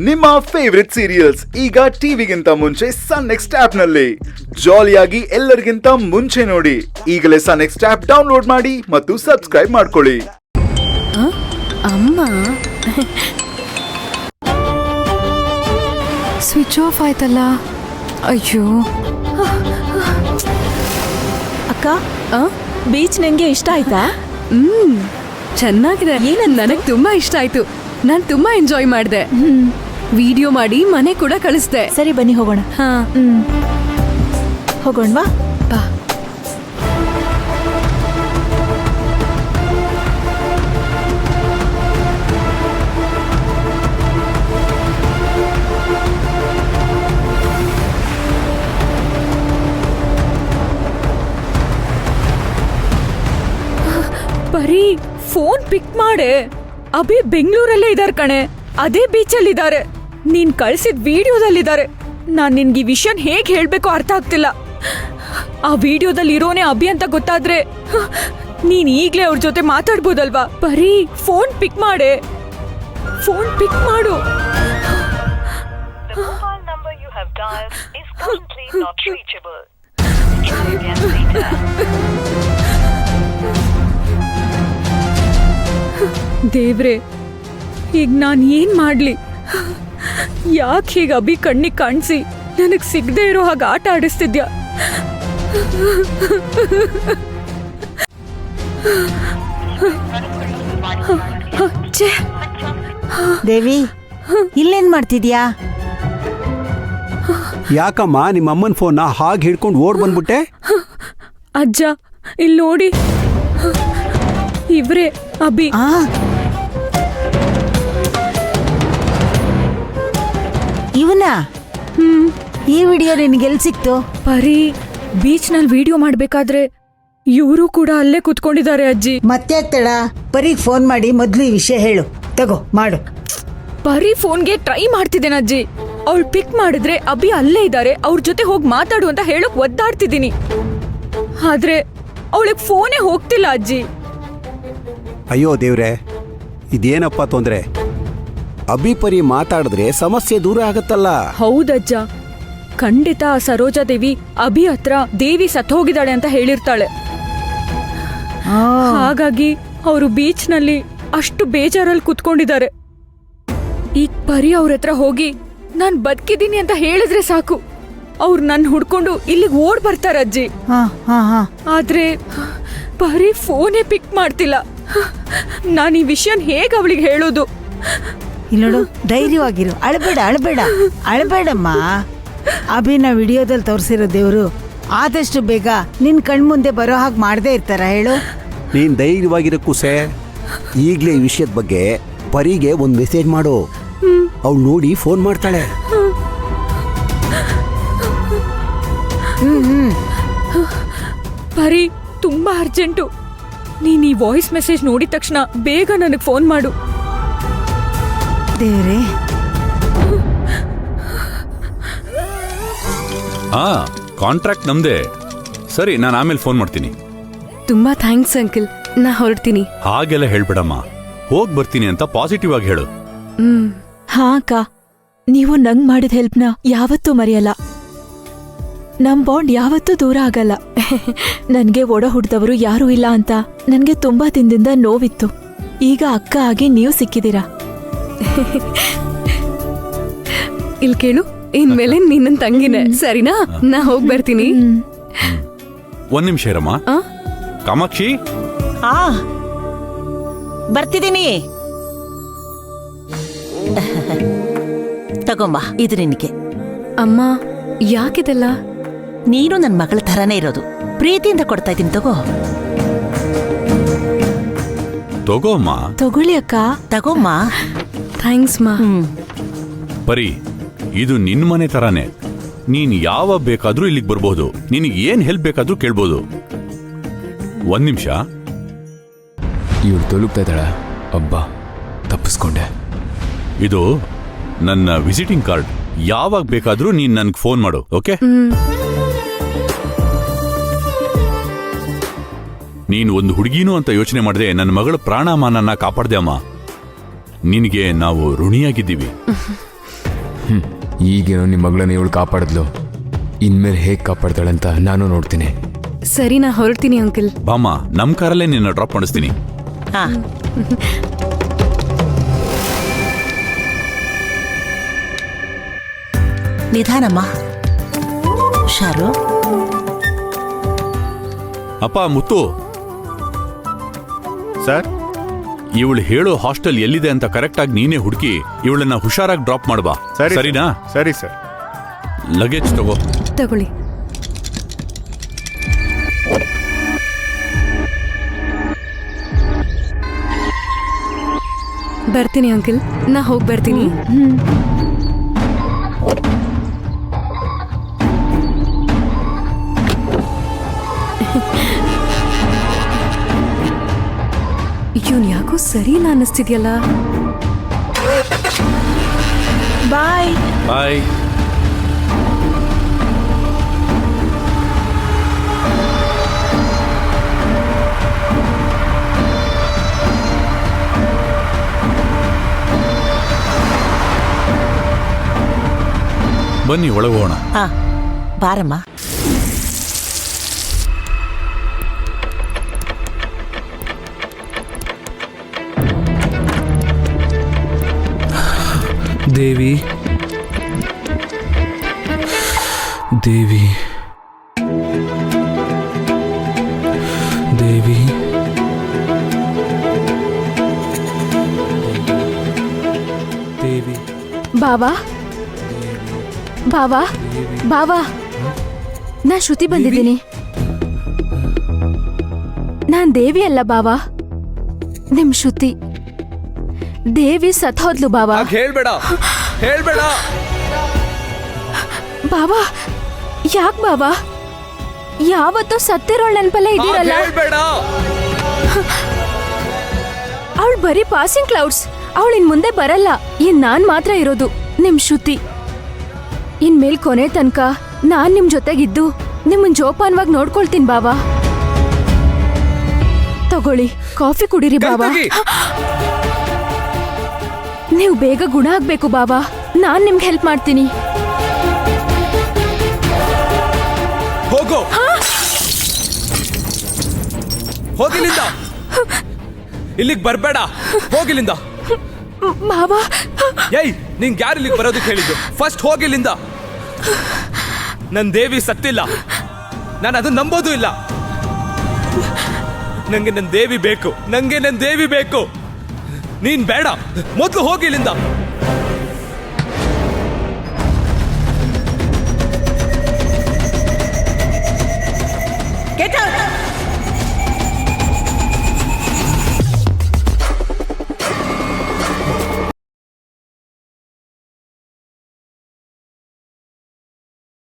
ನಿಮ್ಮ favourite serials ಈಗ ಟಿವಿಗಿಂತ ಮುಂಚೆ ಸನ್ ನೆಕ್ಸ್ಟ್ ಆಪ್ ನಲ್ಲಿ ಜಾಲಿಯಾಗಿ ಎಲ್ಲರಿಗಿಂತ ಮುಂಚೆ ನೋಡಿ. ಈಗಲೇ ಸನ್ ನೆಕ್ಸ್ಟ್ ಆಪ್ ಡೌನ್ಲೋಡ್ ಮಾಡಿ ಮತ್ತು ಸಬ್ಸ್ಕ್ರೈಬ್ ಮಾಡ್ಕೊಳ್ಳಿ. ಅಮ್ಮ ಸ್ವಿಚ್ ಆಫ್ ಆಯ್ತಲ್ಲ. ಅಯ್ಯೋ ಅಕ್ಕ, ಬೀಚ್ ನಂಗೆ ಇಷ್ಟ ಆಯ್ತಾ? ಚೆನ್ನಾಗಿದೆ. ನನಗೆ ತುಂಬಾ ಇಷ್ಟ ಆಯ್ತು. ನಾನು ತುಂಬಾ ಎಂಜಾಯ್ ಮಾಡಿದೆ. ವಿಡಿಯೋ ಮಾಡಿ ಮನೆ ಕೂಡ ಕಳಿಸ್ದೆ. ಸರಿ ಬನ್ನಿ ಹೋಗೋಣ. ಹಾ ಹೋಗೋಣವಾ? ಬಾ. ಬರೀ ಫೋನ್ ಪಿಕ್ ಮಾಡೆ. ಅಭಿ ಬೆಂಗಳೂರಲ್ಲೇ ಇದಾರೆ ಕಣೆ, ಅದೇ ಬೀಚಲ್ಲಿ ಇದಾರೆ. ನೀನ್ ಕಳ್ಸಿದ ವಿಡಿಯೋದಲ್ಲಿದ್ದಾರೆ. ನಾನ್ ನಿನ್ಗೆ ಈ ವಿಷಯನ್ ಹೇಗ್ ಹೇಳ್ಬೇಕೋ ಅರ್ಥ ಆಗ್ತಿಲ್ಲ. ಆ ವಿಡಿಯೋದಲ್ಲಿ ಇರೋನೇ ಅಭಿ ಅಂತ ಗೊತ್ತಾದ್ರೆ ನೀನ್ ಈಗ್ಲೇ ಅವ್ರ ಜೊತೆ ಮಾತಾಡ್ಬೋದಲ್ವಾ? ಬರೀ ಫೋನ್ ಪಿಕ್ ಮಾಡೆ, ಫೋನ್ ಪಿಕ್ ಮಾಡು. The mobile number you have dialed is currently not reachable. Try again later. ದೇವ್ರೆ, ಈಗ ನಾನ್ ಏನ್ ಮಾಡ್ಲಿ? ಯಾಕೆ ಹೀಗ ಅಭಿ ಕಣ್ಣಿಗೆ ಕಾಣಿಸಿ ನನಗ್ ಸಿಗದೆ ಇರೋ ಹಾಗೆ ಆಟ ಆಡಿಸ್ತಿದ್ಯಾ? ದೇವಿ, ಇಲ್ಲೇನ್ ಮಾಡ್ತಿದ್ಯಾ? ಯಾಕಮ್ಮ ನಿಮ್ಮಮ್ಮನ ಫೋನ್ನ ಹಾಗೆ ಹಿಡ್ಕೊಂಡು ಓಡ್ ಬಂದ್ಬಿಟ್ಟೆ? ಅಜ್ಜ, ಇಲ್ಲಿ ನೋಡಿ, ಇವ್ರೆ ಅಭಿ. ಇವನ ಈ ವಿಡಿಯೋ ನಿನ್ಗೆಲ್ ಸಿಕ್ತು? ಬರೀ ಬೀಚ್ ನಲ್ಲಿ ವಿಡಿಯೋ ಮಾಡ್ಬೇಕಾದ್ರೆ ಇವರು ಕೂಡ ಅಲ್ಲೇ ಕುತ್ಕೊಂಡಿದ್ದಾರೆ ಅಜ್ಜಿ. ಮತ್ತೆ ತಡ, ಪರಿಗೆ ಫೋನ್ ಮಾಡಿ ಮೊದ್ಲು ಈ ವಿಷಯ ಹೇಳು. ತಗೋ ಮಾಡು. ಬರೀ ಫೋನ್ಗೆ ಟ್ರೈ ಮಾಡ್ತಿದ್ದೇನೆ ಅಜ್ಜಿ. ಅವಳು ಪಿಕ್ ಮಾಡಿದ್ರೆ ಅಭಿ ಅಲ್ಲೇ ಇದ್ದಾರೆ, ಅವ್ರ ಜೊತೆ ಹೋಗಿ ಮಾತಾಡು ಅಂತ ಹೇಳಕ್ ಒದ್ದಾಡ್ತಿದ್ದೀನಿ. ಆದ್ರೆ ಅವಳಿಗೆ ಫೋನೇ ಹೋಗ್ತಿಲ್ಲ ಅಜ್ಜಿ. ಅಯ್ಯೋ ದೇವ್ರೆ, ಇದೇನಪ್ಪ ತೊಂದ್ರೆ? ಅಭಿಪರಿ ಮಾತಾಡಿದ್ರೆ ಸಮಸ್ಯೆ ದೂರ ಆಗತ್ತಲ್ಲ. ಹೌದಜ್ಜ, ಖಂಡಿತ ಆ ಸರೋಜಾ ದೇವಿ ಅಭಿ ಹತ್ರ ದೇವಿ ಸತ್ತೋಗಿದ್ದಾಳೆ ಅಂತ ಹೇಳಿರ್ತಾಳೆ. ಹಾಗಾಗಿ ಅವರು ಬೀಚ್ ನಲ್ಲಿ ಅಷ್ಟು ಬೇಜಾರಲ್ಲಿ ಕುತ್ಕೊಂಡಿದ್ದಾರೆ. ಈಗ ಪರಿ ಅವ್ರ ಹತ್ರ ಹೋಗಿ ನಾನ್ ಬದುಕಿದ್ದೀನಿ ಅಂತ ಹೇಳಿದ್ರೆ ಸಾಕು, ಅವ್ರು ನನ್ ಹುಡ್ಕೊಂಡು ಇಲ್ಲಿಗೆ ಓಡ್ ಬರ್ತಾರ ಅಜ್ಜಿ. ಆದ್ರೆ ಪರಿ ಫೋನೇ ಪಿಕ್ ಮಾಡ್ತಿಲ್ಲ. ನಾನ್ ಈ ವಿಷಯನ್ ಹೇಗ್ ಅವಳಿಗೆ ಹೇಳೋದು? ಇಲ್ಲೋಡು, ಧೈರ್ಯವಾಗಿರು, ಅಳಬೇಡಮ್ಮ. ಅಭಿನ ವಿಡಿಯೋದಲ್ಲಿ ತೋರಿಸಿರೋ ದೇವ್ರು ಆದಷ್ಟು ಬೇಗ ನಿನ್ ಕಣ್ಮುಂದೆ ಬರೋ ಹಾಗೆ ಮಾಡದೇ ಇರ್ತಾರ ಹೇಳು. ನೀನ್ ಧೈರ್ಯವಾಗಿರೋ ಕುಸೆ. ಈಗ್ಲೇ ಈ ವಿಷಯದ ಬಗ್ಗೆ ಪರಿಗೆ ಒಂದ್ ಮೆಸೇಜ್ ಮಾಡು. ಅವಳು ನೋಡಿ ಫೋನ್ ಮಾಡ್ತಾಳೆ. ಪರಿ, ತುಂಬಾ ಅರ್ಜೆಂಟು. ನೀನ್ ಈ ವಾಯ್ಸ್ ಮೆಸೇಜ್ ನೋಡಿದ ತಕ್ಷಣ ಬೇಗ ನನಗ್ ಫೋನ್ ಮಾಡು. ದೇವ್ರೆ, ಕಾಂಟ್ರಾಕ್ಟ್ ನಮ್ದೇ. ಸರಿ, ನಾನು ಆಮೇಲೆ ಫೋನ್ ಮಾಡ್ತೀನಿ. ತುಂಬಾ ಥ್ಯಾಂಕ್ಸ್ ಅಂಕಲ್. ನಾ ಹೊರಡ್ತೀನಿ. ಹಾಗೆಲ್ಲ ಹೇಳ್ಬೇಡಮ್ಮ, ಹೋಗ್ ಬರ್ತೀನಿ ಅಂತ ಪಾಸಿಟಿವ್ ಆಗಿ ಹೇಳು. ಹಾ ಅಕ್ಕ, ನೀವು ನಂಗ್ ಮಾಡಿದ ಹೆಲ್ಪ್ನ ಯಾವತ್ತೂ ಮರೆಯಲ್ಲ. ನಮ್ ಬಾಂಡ್ ಯಾವತ್ತೂ ದೂರ ಆಗಲ್ಲ. ನನ್ಗೆ ಒಡ ಹುಡ್ದವರು ಯಾರೂ ಇಲ್ಲ ಅಂತ ನನ್ಗೆ ತುಂಬಾ ದಿನದಿಂದ ನೋವಿತ್ತು. ಈಗ ಅಕ್ಕ ಆಗಿ ನೀವು ಸಿಕ್ಕಿದೀರಾ. ಇಲ್ಲಿ ಕೇಳು, ಇನ್ಮೇಲೆ ನಿನ್ನ ತಂಗಿನೇ, ಸರಿನಾ? ನಾ ಹೋಗ್ ಬರ್ತೀನಿ. ಒಂದ್ ನಿಮಿಷ ಇರಮ್ಮ. ಕಾಮಾಕ್ಷಿ, ಬರ್ತಿದ್ದೀನಿ. ತಗೊಮ್ಮ, ಇದು ನಿನಗೆ. ಅಮ್ಮ, ಯಾಕಿದೆಲ್ಲ? ನೀನು ನನ್ನ ಮಗಳ ಥರನೇ ಇರೋದು. ಪ್ರೀತಿಯಿಂದ ಕೊಡ್ತಾ ಇದ್ದೀನಿ, ತಗೋ. ತಗೋಮ್ಮ. ತಗೊಳ್ಳಿ ಅಕ್ಕ. ತಗೊಮ್ಮ. ಥ್ಯಾಂಕ್ಸ್ ಮಾ. ಪರಿ, ಇದು ನಿನ್ ಮನೆ ತರಾನೇ. ನೀನ್ ಯಾವಾಗ ಬೇಕಾದ್ರೂ ಇಲ್ಲಿಗೆ ಬರ್ಬೋದು. ನಿನಗೆ ಏನ್ ಹೆಲ್ಪ್ ಬೇಕಾದ್ರೂ ಕೇಳ್ಬೋದು. ಒಂದ್ ನಿಮಿಷ. ಇವಳು ತಲುಪ್ತಾ ಇದ್ದಾಳೆ. ಅಬ್ಬಾ, ತಪ್ಪಿಸ್ಕೊಂಡೆ. ಇದು ನನ್ನ ವಿಸಿಟಿಂಗ್ ಕಾರ್ಡ್. ಯಾವಾಗ ಬೇಕಾದ್ರೂ ನೀನ್ ನನ್ಗೆ ಫೋನ್ ಮಾಡು, ಓಕೆ? ನೀನು ಒಂದು ಹುಡುಗಿನೂ ಅಂತ ಯೋಚನೆ ಮಾಡದೆ ನನ್ನ ಮಗಳ ಪ್ರಾಣಮಾನನ್ನ ಕಾಪಾಡ್ದೆ ಅಮ್ಮ. ನಿನಗೆ ನಾವು ಋಣಿಯಾಗಿದ್ದೀವಿ. ಈಗೇನೋ ನಿಮ್ಮ ಮಗಳನ್ನ ಇವಳು ಕಾಪಾಡಿದ್ಲು, ಇನ್ಮೇಲೆ ಹೇಗೆ ಕಾಪಾಡ್ತಾಳೆ ಅಂತ ನಾನು ನೋಡ್ತೀನಿ. ಸರಿ, ನಾ ಹೊರಡ್ತೀನಿ ಅಂಕಲ್. ಬಾಮ್ಮ, ನಮ್ ಕಾರಲ್ಲೇ ನಿನ್ನ ಡ್ರಾಪ್ ಮಾಡಿಸ್ತೀನಿ. ಹಾ ನಿಧಾನಮ್ಮ, ಹುಷಾರು. ಅಪ್ಪ ಮುತ್ತು ಸರ್, ಇವಳು ಹೇಳೋ ಹಾಸ್ಟೆಲ್ ಎಲ್ಲಿದೆ ಅಂತ ಕರೆಕ್ಟ್ ಆಗಿ ನೀನೇ ಹುಡುಕಿ ಇವಳನ್ನ ಹುಷಾರಾಗಿ ಡ್ರಾಪ್ ಮಾಡ್ಬಾ. ಸರಿನಾ? ಸರಿ ಸರ್. ಲಗೇಜ್ ತಗೋ. ತಗೊಳ್ಳಿ. ಬರ್ತೀನಿ ಅಂಕಲ್, ನಾ ಹೋಗಿ ಬರ್ತೀನಿ. ಇವನ್ ಯಾಕೋ ಸರಿ ಇಲ್ಲ ಅನ್ನಿಸ್ತಿದ್ಯಲ್ಲ. ಬಾಯ್. ಬಾಯ್. ಬನ್ನಿ ಒಳಗೋಣ. ಹಾ ಬಾರಮ್ಮ. ದೇವಿ, ದೇವಿ, ದೇವಿ. ದೇವಿ. ಬಾವಾ, ಬಾವಾ, ಬಾವಾ, ನಾ ಶ್ರುತಿ ಬಂದಿದ್ದೀನಿ. ನಾನ್ ದೇವಿ ಅಲ್ಲ ಬಾವಾ, ನಿಮ್ ಶ್ರುತಿ. ದೇವಿ ಸತ್ ಹೋದ್ಲು ಬಾವಾ. ಹೇಳ್ಬೇಡ, ಹೇಳ್ಬೇಡ. ಬಾವಾ, ಯಾಕ್ ಬಾವಾ? ಯಾವತ್ತೂ ಸತ್ತಿರೋಳ್ ನೆನ್ಪಲ್ಲೇ ಇದೀರಲ್ಲ. ಅವಳು ಬರೀ ಪಾಸಿಂಗ್ ಕ್ಲೌಡ್ಸ್. ಅವಳು ಇನ್ ಮುಂದೆ ಬರಲ್ಲ. ಇನ್ ನಾನ್ ಮಾತ್ರ ಇರೋದು, ನಿಮ್ ಶ್ರುತಿ. ಇನ್ಮೇಲ್ ಕೊನೆ ತನಕ ನಾನ್ ನಿಮ್ ಜೊತೆಗಿದ್ದು ನಿಮ್ಮನ್ ಜೋಪಾನವಾಗಿ ನೋಡ್ಕೊಳ್ತೀನಿ ಬಾವಾ. ತಗೊಳ್ಳಿ, ಕಾಫಿ ಕುಡೀರಿ ಬಾವಾ. ನೀವು ಬೇಗ ಗುಣ ಆಗ್ಬೇಕು ಬಾವಾ. ನಾನ್ ನಿಮ್ಗೆ ಹೆಲ್ಪ್ ಮಾಡ್ತೀನಿ. ಹೋಗೋ, ಹೋಗಿಲ್ಲಿಂದ. ಇಲ್ಲಿಗೆ ಬರ್ಬೇಡ, ಹೋಗಿಲ್ಲಿಂದ. ಬಾವಾ, ಏಯ್, ನಿಂಗೆ ಯಾರು ಇಲ್ಲಿಗೆ ಬರೋದಕ್ಕೆ ಹೇಳಿದ್ದು? ಫಸ್ಟ್ ಹೋಗಿಲ್ಲಿಂದ. ನನ್ ದೇವಿ ಸತ್ತಿಲ್ಲ, ನಾನು ಅದನ್ನ ನಂಬೋದು ಇಲ್ಲ. ನಂಗೆ ನನ್ ದೇವಿ ಬೇಕು, ನಂಗೆ ನನ್ ದೇವಿ ಬೇಕು. ನೀನ್ ಬೇಡ, ಮೊದಲು ಹೋಗಿಲ್ಲಿಂದ.